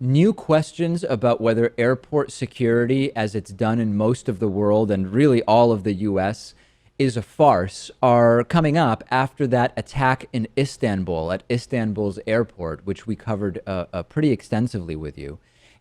new questions about whether airport security, as it's done in most of the world and really all of the US, is a farce are coming up after that attack in Istanbul, at Istanbul's airport, which we covered pretty extensively with you.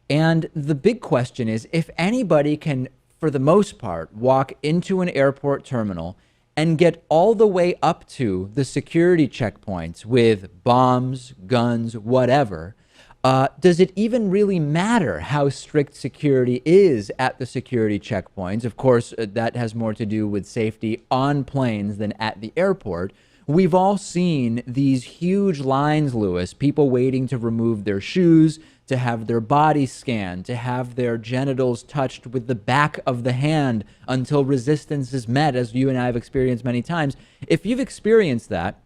And the big question is if anybody can, for the most part, walk into an airport terminal and get all the way up to the security checkpoints with bombs, guns, whatever. Does it even really matter how strict security is at the security checkpoints? Of course, that has more to do with safety on planes than at the airport. We've all seen these huge lines, Lewis, people waiting to remove their shoes, to have their body scanned, to have their genitals touched with the back of the hand until resistance is met, as you and I have experienced many times. If you've experienced that,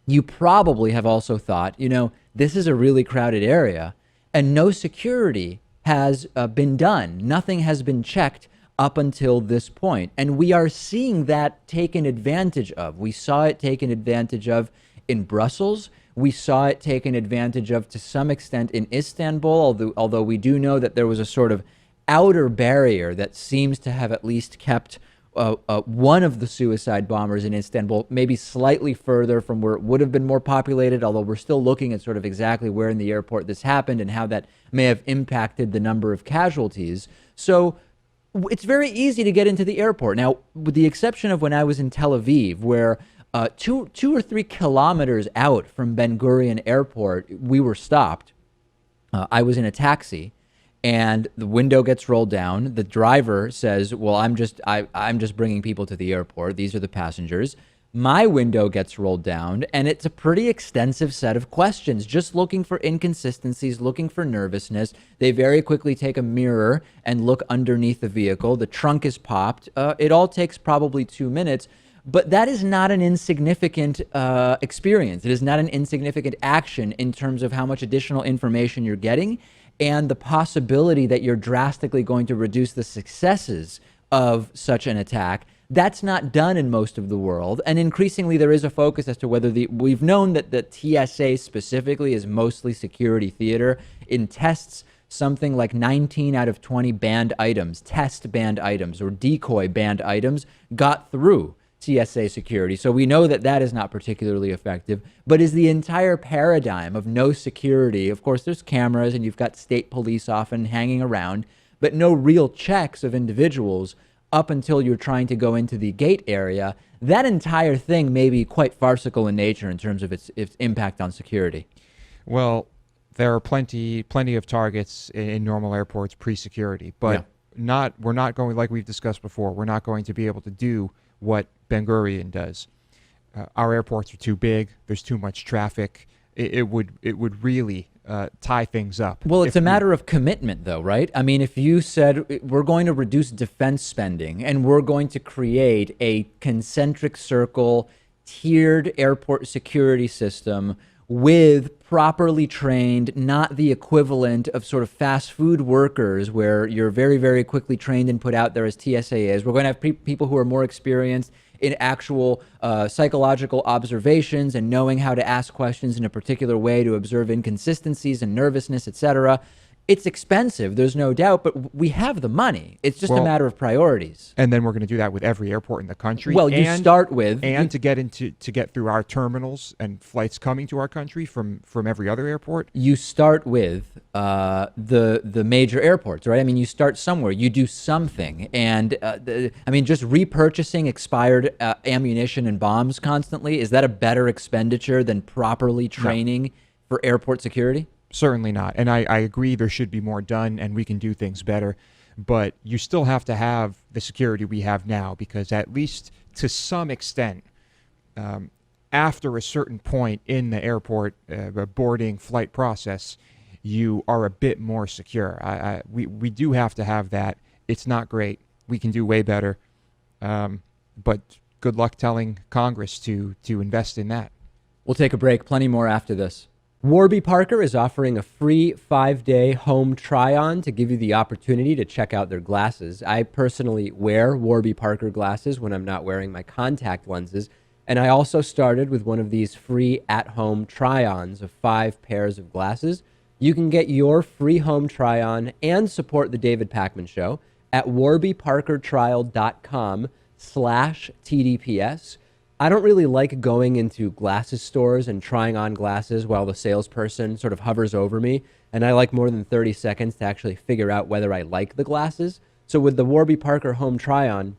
you probably have also thought, this is a really crowded area and no security has been done. Nothing has been checked up until this point. And we are seeing that taken advantage of. We saw it taken advantage of in Brussels. We saw it taken advantage of to some extent in Istanbul, although we do know that there was a sort of outer barrier that seems to have at least kept one of the suicide bombers in Istanbul maybe slightly further from where it would have been more populated, although we're still looking at sort of exactly where in the airport this happened and how that may have impacted the number of casualties. So it's very easy to get into the airport. Now, with the exception of when I was in Tel Aviv, where 2 or 3 kilometers out from Ben Gurion Airport, we were stopped. I was in a taxi, and the window gets rolled down. The driver says, "Well, I'm just bringing people to the airport. These are the passengers." My window gets rolled down, and it's a pretty extensive set of questions, just looking for inconsistencies, looking for nervousness. They very quickly take a mirror and look underneath the vehicle. The trunk is popped. It all takes probably 2 minutes. But that is not an insignificant experience. It is not an insignificant action in terms of how much additional information you're getting and the possibility that you're drastically going to reduce the successes of such an attack. That's not done in most of the world. And increasingly, there is a focus as to whether we've known that the TSA specifically is mostly security theater. In tests, something like 19 out of 20 banned items, test banned items or decoy banned items got through TSA security. So we know that that is not particularly effective, but is the entire paradigm of no security. Of course, there's cameras and you've got state police often hanging around, but no real checks of individuals up until you're trying to go into the gate area. That entire thing may be quite farcical in nature in terms of its impact on security. Well, there are plenty of targets in normal airports pre-security, but we're not going, like we've discussed before, we're not going to be able to do what Ben Gurion does. Our airports are too big. There's too much traffic. It would really tie things up. Well, it's a matter of commitment, though, right? I mean, if you said we're going to reduce defense spending and we're going to create a concentric circle, tiered airport security system with properly trained, not the equivalent of sort of fast food workers where you're very, very quickly trained and put out there as TSA is. We're going to have people who are more experienced in actual psychological observations and knowing how to ask questions in a particular way to observe inconsistencies and nervousness, etc. It's expensive, there's no doubt, but we have the money. It's just a matter of priorities. And then we're going to do that with every airport in the country. Well, you start with... And to get through our terminals and flights coming to our country from every other airport. You start with the major airports, right? I mean, you start somewhere. You do something. And, just repurchasing expired ammunition and bombs constantly, is that a better expenditure than properly training for airport security? Certainly not. And I agree there should be more done and we can do things better. But you still have to have the security we have now because at least to some extent, after a certain point in the airport boarding flight process, you are a bit more secure. We do have to have that. It's not great. We can do way better. But good luck telling Congress to invest in that. We'll take a break. Plenty more after this. Warby Parker is offering a free 5-day home try-on to give you the opportunity to check out their glasses. I personally wear Warby Parker glasses when I'm not wearing my contact lenses, and I also started with one of these free at-home try-ons of 5 pairs of glasses. You can get your free home try-on and support the David Pakman Show at warbyparkertrial.com/TDPS. I don't really like going into glasses stores and trying on glasses while the salesperson sort of hovers over me, and I like more than 30 seconds to actually figure out whether I like the glasses. So with the Warby Parker home try-on,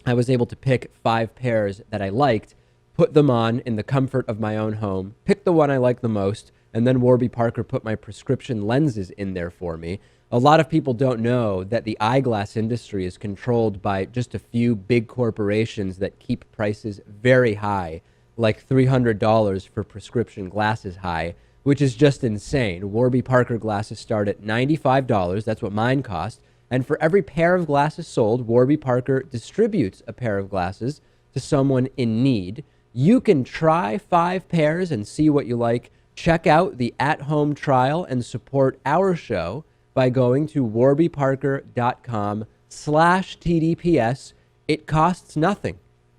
I was able to pick 5 pairs that I liked, put them on in the comfort of my own home, pick the one I like the most, and then Warby Parker put my prescription lenses in there for me. A lot of people don't know that the eyeglass industry is controlled by just a few big corporations that keep prices very high, like $300 for prescription glasses high, which is just insane. Warby Parker glasses start at $95. That's what mine cost. And for every pair of glasses sold, Warby Parker distributes a pair of glasses to someone in need. You can try 5 pairs and see what you like. Check out the at-home trial and support our show by going to warbyparker.com/TDPS. It costs nothing.